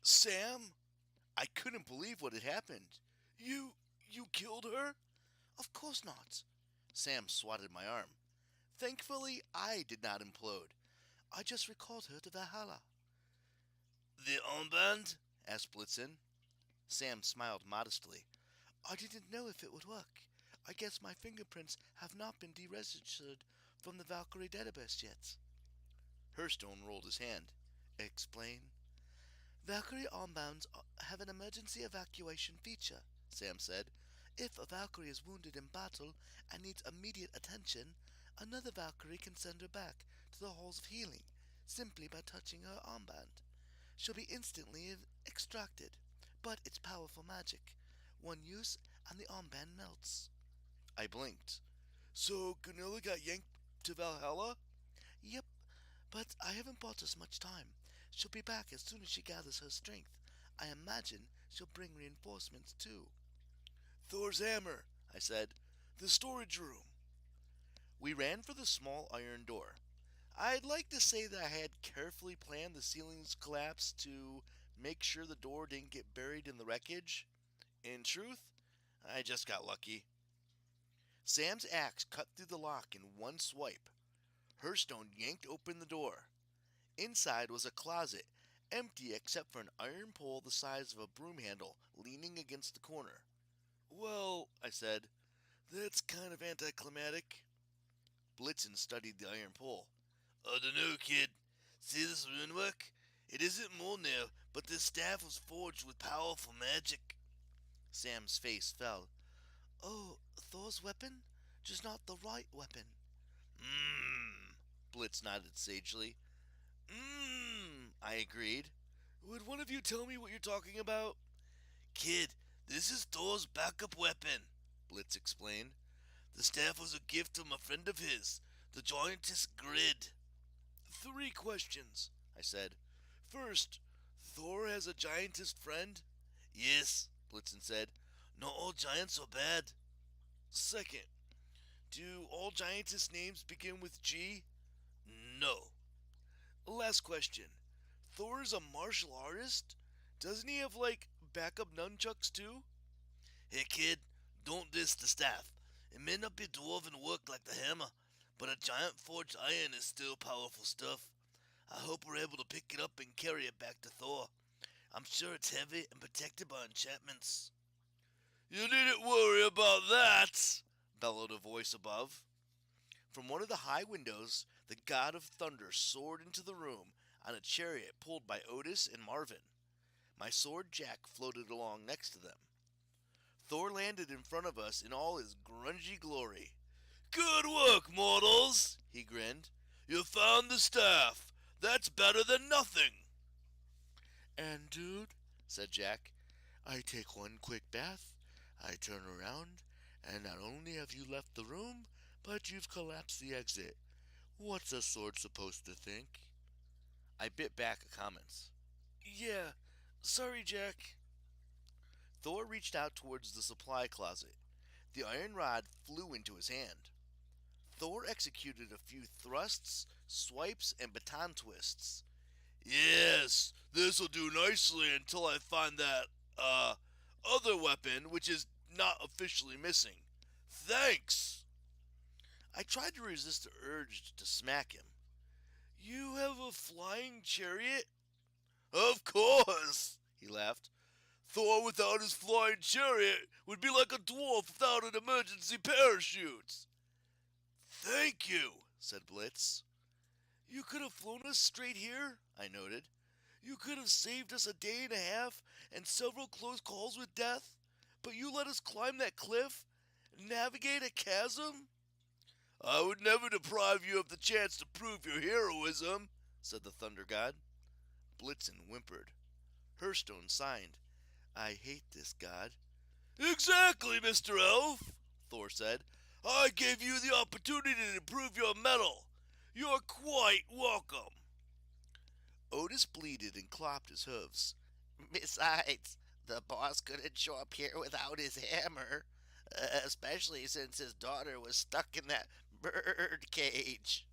Sam? I couldn't believe what had happened. You killed her? Of course not. Sam swatted my arm. Thankfully, I did not implode. I just recalled her to Valhalla. The armband? Asked Blitzen. Sam smiled modestly. I didn't know if it would work. I guess my fingerprints have not been deregistered from the Valkyrie database yet. Hearthstone rolled his hand. Explain. Valkyrie armbands have an emergency evacuation feature, Sam said. If a Valkyrie is wounded in battle and needs immediate attention, another Valkyrie can send her back to the halls of healing simply by touching her armband. She'll be instantly extracted, but it's powerful magic. One use and the armband melts. I blinked. So Gunilla got yanked to Valhalla? Yep, but I haven't bought us much time. She'll be back as soon as she gathers her strength. I imagine she'll bring reinforcements too. Thor's hammer, I said. The storage room. We ran for the small iron door. I'd like to say that I had carefully planned the ceiling's collapse to make sure the door didn't get buried in the wreckage. In truth, I just got lucky. Sam's axe cut through the lock in one swipe. Hearthstone yanked open the door. Inside was a closet, empty except for an iron pole the size of a broom handle leaning against the corner. Well, I said, that's kind of anticlimactic. Blitzen studied the iron pole. I dunno, kid. See this runework? It isn't more now, but this staff was forged with powerful magic. Sam's face fell. Oh, Thor's weapon? Just not the right weapon. Blitz nodded sagely. I agreed. Would one of you tell me what you're talking about? Kid, this is Thor's backup weapon, Blitz explained. The staff was a gift from a friend of his, the giantess Grid. 3 questions, I said. First, Thor has a giantess friend? Yes, Blitzen said. Not all giants are bad. Second, do all giantess names begin with G? No. Last question. Thor is a martial artist? Doesn't he have, backup nunchucks too? Hey kid, don't diss the staff. It may not be dwarven work like the hammer, but a giant forged iron is still powerful stuff. I hope we're able to pick it up and carry it back to Thor. I'm sure it's heavy and protected by enchantments. You needn't worry about that, bellowed a voice above. From one of the high windows, the god of thunder soared into the room on a chariot pulled by Otis and Marvin. My sword Jack floated along next to them. Thor landed in front of us in all his grungy glory. Good work, mortals, he grinned. You found the staff. That's better than nothing. And dude, said Jack, I take one quick bath, I turn around, and not only have you left the room, but you've collapsed the exit. What's a sword supposed to think? I bit back a comment. Yeah, sorry, Jack. Thor reached out towards the supply closet. The iron rod flew into his hand. Thor executed a few thrusts, swipes, and baton twists. Yes, this'll do nicely until I find that, other weapon, which is not officially missing. Thanks! I tried to resist the urge to smack him. You have a flying chariot? Of course, he laughed. Thor without his flying chariot would be like a dwarf without an emergency parachute. Thank you, said Blitz. You could have flown us straight here, I noted. You could have saved us a day and a half and several close calls with death, but you let us climb that cliff, navigate a chasm? I would never deprive you of the chance to prove your heroism, said the Thunder God. Blitzen whimpered. Hearthstone signed. I hate this god. Exactly, Mr. Elf, Thor said. I gave you the opportunity to prove your mettle. You're quite welcome. Otis bleated and clopped his hooves. Besides, the boss couldn't show up here without his hammer, especially since his daughter was stuck in that bird cage.